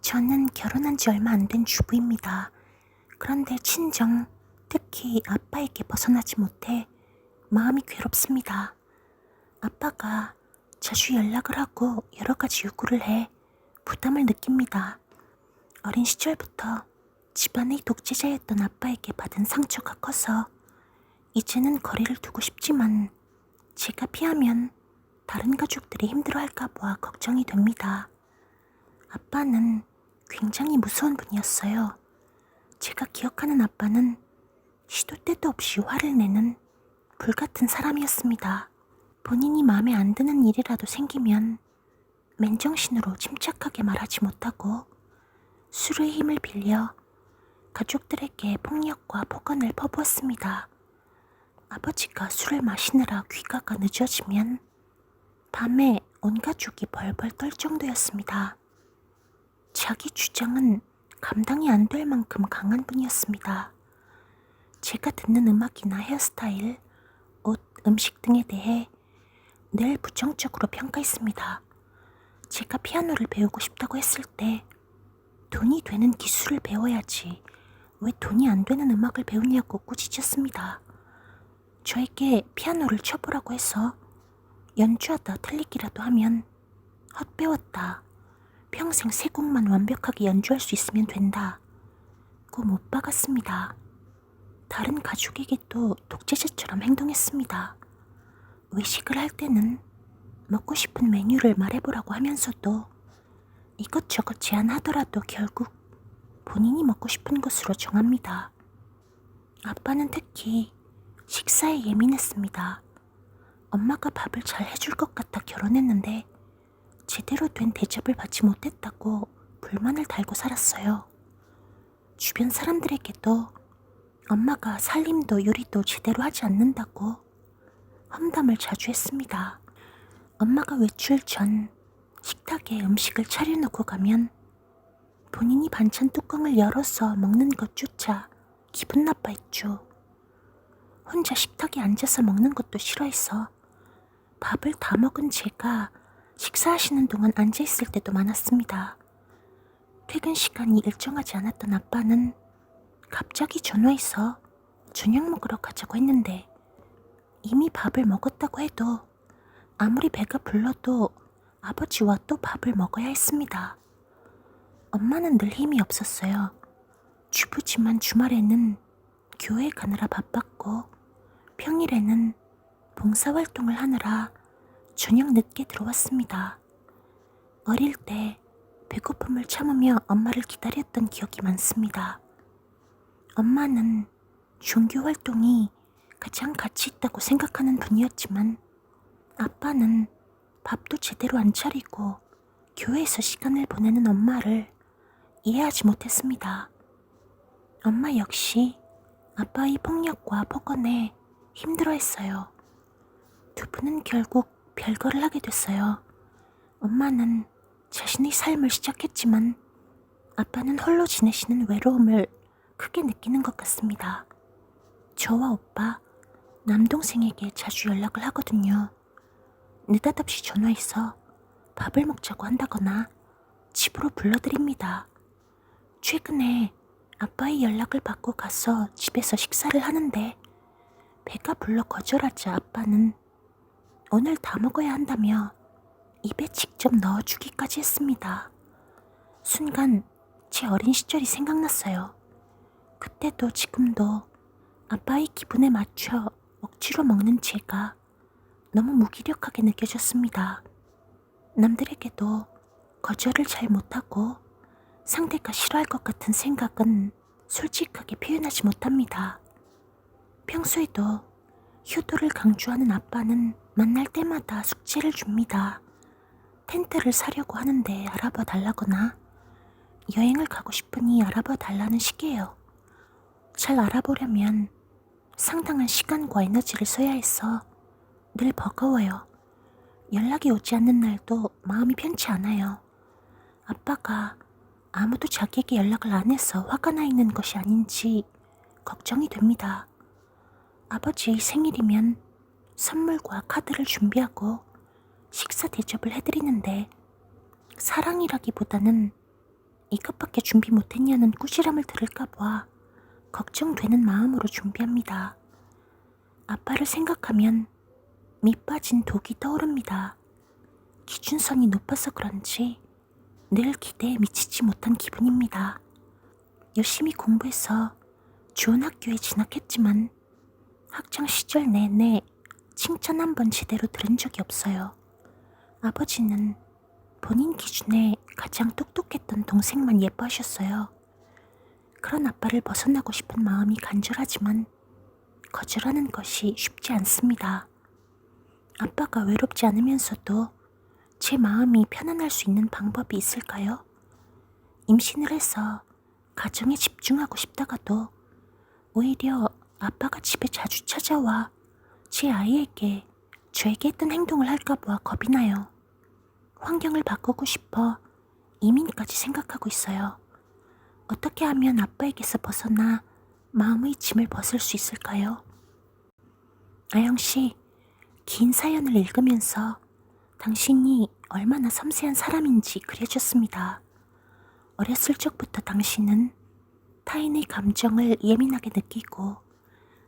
저는 결혼한 지 얼마 안 된 주부입니다. 그런데 친정, 특히 아빠에게 벗어나지 못해 마음이 괴롭습니다. 아빠가 자주 연락을 하고 여러 가지 요구를 해 부담을 느낍니다. 어린 시절부터 집안의 독재자였던 아빠에게 받은 상처가 커서 이제는 거리를 두고 싶지만 제가 피하면 다른 가족들이 힘들어할까 봐 걱정이 됩니다. 아빠는 굉장히 무서운 분이었어요. 제가 기억하는 아빠는 시도 때도 없이 화를 내는 불같은 사람이었습니다. 본인이 마음에 안 드는 일이라도 생기면 맨정신으로 침착하게 말하지 못하고 술의 힘을 빌려 가족들에게 폭력과 폭언을 퍼부었습니다. 아버지가 술을 마시느라 귀가가 늦어지면 밤에 온 가족이 벌벌 떨 정도였습니다. 자기 주장은 감당이 안 될 만큼 강한 분이었습니다. 제가 듣는 음악이나 헤어스타일, 옷, 음식 등에 대해 늘 부정적으로 평가했습니다. 제가 피아노를 배우고 싶다고 했을 때 돈이 되는 기술을 배워야지 왜 돈이 안 되는 음악을 배우냐고 꾸짖었습니다. 저에게 피아노를 쳐보라고 해서 연주하다 틀리기라도 하면 헛배웠다. 평생 세 곡만 완벽하게 연주할 수 있으면 된다. 고 못 박았습니다. 다른 가족에게도 독재자처럼 행동했습니다. 외식을 할 때는 먹고 싶은 메뉴를 말해보라고 하면서도 이것저것 제안하더라도 결국 본인이 먹고 싶은 것으로 정합니다. 아빠는 특히 식사에 예민했습니다. 엄마가 밥을 잘 해줄 것 같아 결혼했는데 제대로 된 대접을 받지 못했다고 불만을 달고 살았어요. 주변 사람들에게도 엄마가 살림도 요리도 제대로 하지 않는다고 험담을 자주 했습니다. 엄마가 외출 전 식탁에 음식을 차려놓고 가면 본인이 반찬 뚜껑을 열어서 먹는 것조차 기분 나빠했죠. 혼자 식탁에 앉아서 먹는 것도 싫어해서 밥을 다 먹은 제가 식사하시는 동안 앉아있을 때도 많았습니다. 퇴근 시간이 일정하지 않았던 아빠는 갑자기 전화해서 저녁 먹으러 가자고 했는데 이미 밥을 먹었다고 해도 아무리 배가 불러도 아버지와 또 밥을 먹어야 했습니다. 엄마는 늘 힘이 없었어요. 주부지만 주말에는 교회 가느라 바빴고 평일에는 봉사활동을 하느라 저녁 늦게 들어왔습니다. 어릴 때 배고픔을 참으며 엄마를 기다렸던 기억이 많습니다. 엄마는 종교활동이 가장 가치 있다고 생각하는 분이었지만 아빠는 밥도 제대로 안 차리고 교회에서 시간을 보내는 엄마를 이해하지 못했습니다. 엄마 역시 아빠의 폭력과 폭언에 힘들어했어요. 두 분은 결국 별거를 하게 됐어요. 엄마는 자신의 삶을 시작했지만 아빠는 홀로 지내시는 외로움을 크게 느끼는 것 같습니다. 저와 오빠, 남동생에게 자주 연락을 하거든요. 느닷없이 전화해서 밥을 먹자고 한다거나 집으로 불러드립니다. 최근에 아빠의 연락을 받고 가서 집에서 식사를 하는데 배가 불러 거절하자 아빠는 오늘 다 먹어야 한다며 입에 직접 넣어주기까지 했습니다. 순간 제 어린 시절이 생각났어요. 그때도 지금도 아빠의 기분에 맞춰 억지로 먹는 제가 너무 무기력하게 느껴졌습니다. 남들에게도 거절을 잘 못하고 상대가 싫어할 것 같은 생각은 솔직하게 표현하지 못합니다. 평소에도 효도를 강조하는 아빠는 만날 때마다 숙제를 줍니다. 텐트를 사려고 하는데 알아봐 달라거나 여행을 가고 싶으니 알아봐 달라는 식이에요. 잘 알아보려면 상당한 시간과 에너지를 써야 해서 늘 버거워요. 연락이 오지 않는 날도 마음이 편치 않아요. 아빠가 아무도 자기에게 연락을 안 해서 화가 나 있는 것이 아닌지 걱정이 됩니다. 아버지의 생일이면 선물과 카드를 준비하고 식사 대접을 해드리는데 사랑이라기보다는 이것밖에 준비 못했냐는 꾸지람을 들을까봐 걱정되는 마음으로 준비합니다. 아빠를 생각하면 밑 빠진 독이 떠오릅니다. 기준선이 높아서 그런지 늘 기대에 미치지 못한 기분입니다. 열심히 공부해서 좋은 학교에 진학했지만 학창 시절 내내 칭찬 한 번 제대로 들은 적이 없어요. 아버지는 본인 기준에 가장 똑똑했던 동생만 예뻐하셨어요. 그런 아빠를 벗어나고 싶은 마음이 간절하지만 거절하는 것이 쉽지 않습니다. 아빠가 외롭지 않으면서도 제 마음이 편안할 수 있는 방법이 있을까요? 임신을 해서 가정에 집중하고 싶다가도 오히려 아빠가 집에 자주 찾아와 제 아이에게 저에게 했던 행동을 할까봐 겁이 나요. 환경을 바꾸고 싶어 이민까지 생각하고 있어요. 어떻게 하면 아빠에게서 벗어나 마음의 짐을 벗을 수 있을까요? 아영씨, 긴 사연을 읽으면서 당신이 얼마나 섬세한 사람인지 그려졌습니다. 어렸을 적부터 당신은 타인의 감정을 예민하게 느끼고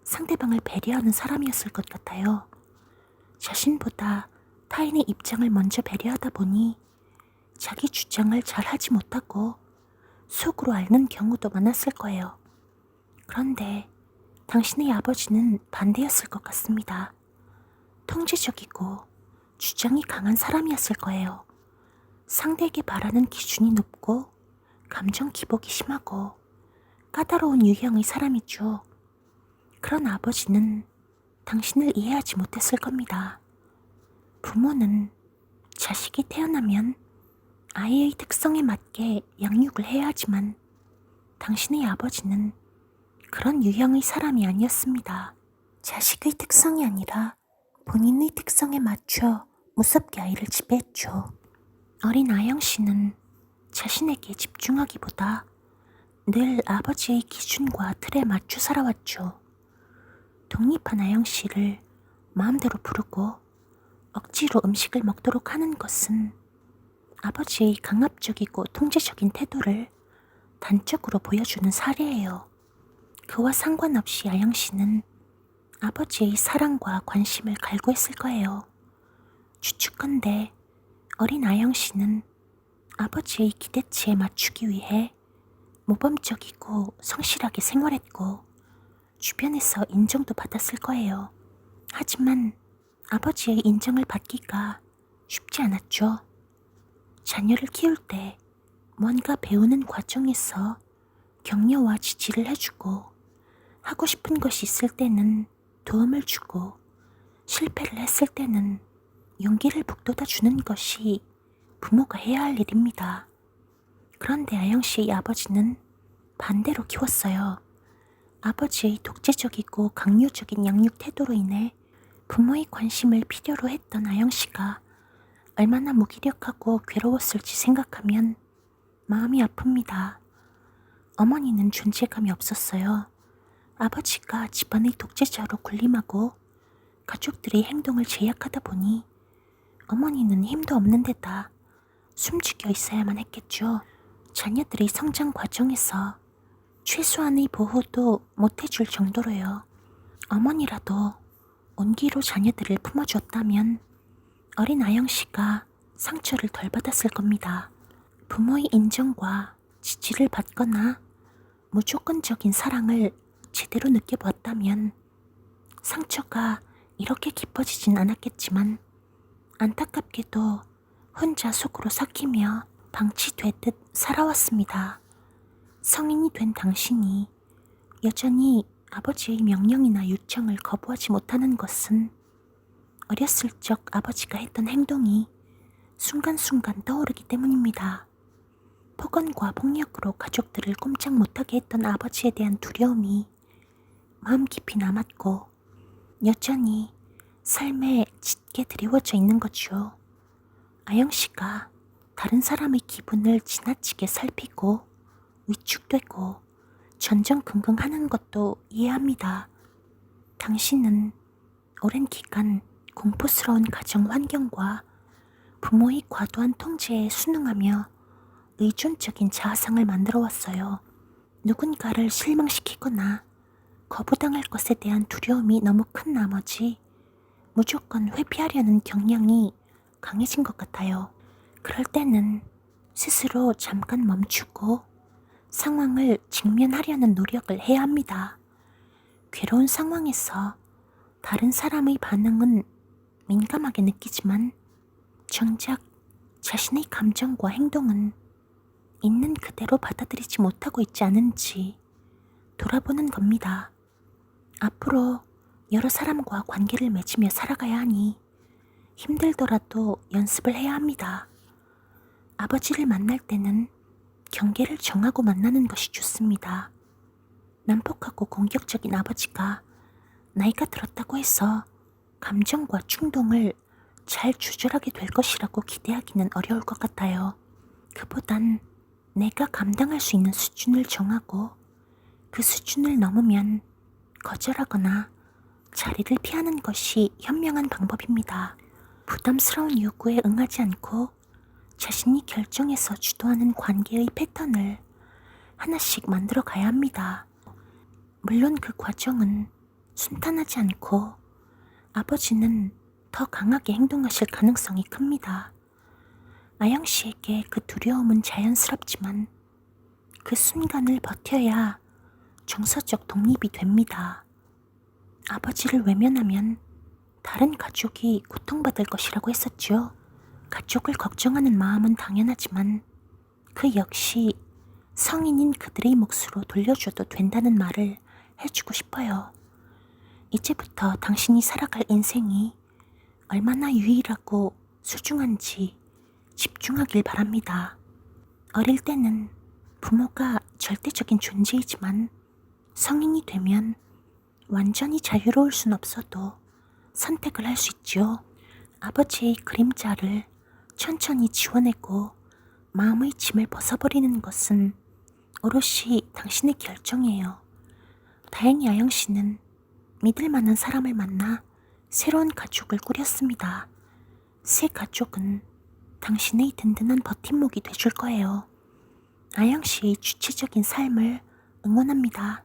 상대방을 배려하는 사람이었을 것 같아요. 자신보다 타인의 입장을 먼저 배려하다 보니 자기 주장을 잘 하지 못하고 속으로 앓는 경우도 많았을 거예요. 그런데 당신의 아버지는 반대였을 것 같습니다. 통제적이고 주장이 강한 사람이었을 거예요. 상대에게 바라는 기준이 높고 감정 기복이 심하고 까다로운 유형의 사람이죠. 그런 아버지는 당신을 이해하지 못했을 겁니다. 부모는 자식이 태어나면 아이의 특성에 맞게 양육을 해야 하지만 당신의 아버지는 그런 유형의 사람이 아니었습니다. 자식의 특성이 아니라 본인의 특성에 맞춰 무섭게 아이를 지배했죠. 어린 아영 씨는 자신에게 집중하기보다 늘 아버지의 기준과 틀에 맞춰 살아왔죠. 독립한 아영 씨를 마음대로 부르고 억지로 음식을 먹도록 하는 것은 아버지의 강압적이고 통제적인 태도를 단적으로 보여주는 사례예요. 그와 상관없이 아영 씨는 아버지의 사랑과 관심을 갈구했을 거예요. 추측컨대 어린 아영 씨는 아버지의 기대치에 맞추기 위해 모범적이고 성실하게 생활했고 주변에서 인정도 받았을 거예요. 하지만 아버지의 인정을 받기가 쉽지 않았죠. 자녀를 키울 때 뭔가 배우는 과정에서 격려와 지지를 해주고 하고 싶은 것이 있을 때는 도움을 주고 실패를 했을 때는 용기를 북돋아 주는 것이 부모가 해야 할 일입니다. 그런데 아영 씨의 아버지는 반대로 키웠어요. 아버지의 독재적이고 강요적인 양육 태도로 인해 부모의 관심을 필요로 했던 아영 씨가 얼마나 무기력하고 괴로웠을지 생각하면 마음이 아픕니다. 어머니는 존재감이 없었어요. 아버지가 집안의 독재자로 군림하고 가족들의 행동을 제약하다 보니 어머니는 힘도 없는 데다 숨죽여 있어야만 했겠죠. 자녀들의 성장 과정에서 최소한의 보호도 못해줄 정도로요. 어머니라도 온기로 자녀들을 품어줬다면 어린 아영 씨가 상처를 덜 받았을 겁니다. 부모의 인정과 지지를 받거나 무조건적인 사랑을 제대로 느껴봤다면 상처가 이렇게 깊어지진 않았겠지만 안타깝게도 혼자 속으로 삭히며 방치되듯 살아왔습니다. 성인이 된 당신이 여전히 아버지의 명령이나 요청을 거부하지 못하는 것은 어렸을 적 아버지가 했던 행동이 순간순간 떠오르기 때문입니다. 폭언과 폭력으로 가족들을 꼼짝 못하게 했던 아버지에 대한 두려움이 마음 깊이 남았고 여전히 삶에 짙게 드리워져 있는 거죠. 아영 씨가 다른 사람의 기분을 지나치게 살피고 위축되고 전전긍긍하는 것도 이해합니다. 당신은 오랜 기간 공포스러운 가정 환경과 부모의 과도한 통제에 순응하며 의존적인 자아상을 만들어 왔어요. 누군가를 실망시키거나 거부당할 것에 대한 두려움이 너무 큰 나머지 무조건 회피하려는 경향이 강해진 것 같아요. 그럴 때는 스스로 잠깐 멈추고 상황을 직면하려는 노력을 해야 합니다. 괴로운 상황에서 다른 사람의 반응은 민감하게 느끼지만 정작 자신의 감정과 행동은 있는 그대로 받아들이지 못하고 있지 않은지 돌아보는 겁니다. 앞으로 여러 사람과 관계를 맺으며 살아가야 하니 힘들더라도 연습을 해야 합니다. 아버지를 만날 때는 경계를 정하고 만나는 것이 좋습니다. 난폭하고 공격적인 아버지가 나이가 들었다고 해서 감정과 충동을 잘 조절하게 될 것이라고 기대하기는 어려울 것 같아요. 그보단 내가 감당할 수 있는 수준을 정하고 그 수준을 넘으면 거절하거나 자리를 피하는 것이 현명한 방법입니다. 부담스러운 요구에 응하지 않고 자신이 결정해서 주도하는 관계의 패턴을 하나씩 만들어 가야 합니다. 물론 그 과정은 순탄하지 않고 아버지는 더 강하게 행동하실 가능성이 큽니다. 아영 씨에게 그 두려움은 자연스럽지만 그 순간을 버텨야 정서적 독립이 됩니다. 아버지를 외면하면 다른 가족이 고통받을 것이라고 했었죠. 가족을 걱정하는 마음은 당연하지만 그 역시 성인인 그들의 몫으로 돌려줘도 된다는 말을 해주고 싶어요. 이제부터 당신이 살아갈 인생이 얼마나 유일하고 소중한지 집중하길 바랍니다. 어릴 때는 부모가 절대적인 존재이지만 성인이 되면 완전히 자유로울 순 없어도 선택을 할 수 있죠. 아버지의 그림자를 천천히 지워내고 마음의 짐을 벗어버리는 것은 오롯이 당신의 결정이에요. 다행히 아영 씨는 믿을 만한 사람을 만나 새로운 가족을 꾸렸습니다. 새 가족은 당신의 든든한 버팀목이 돼줄 거예요. 아영 씨의 주체적인 삶을 응원합니다.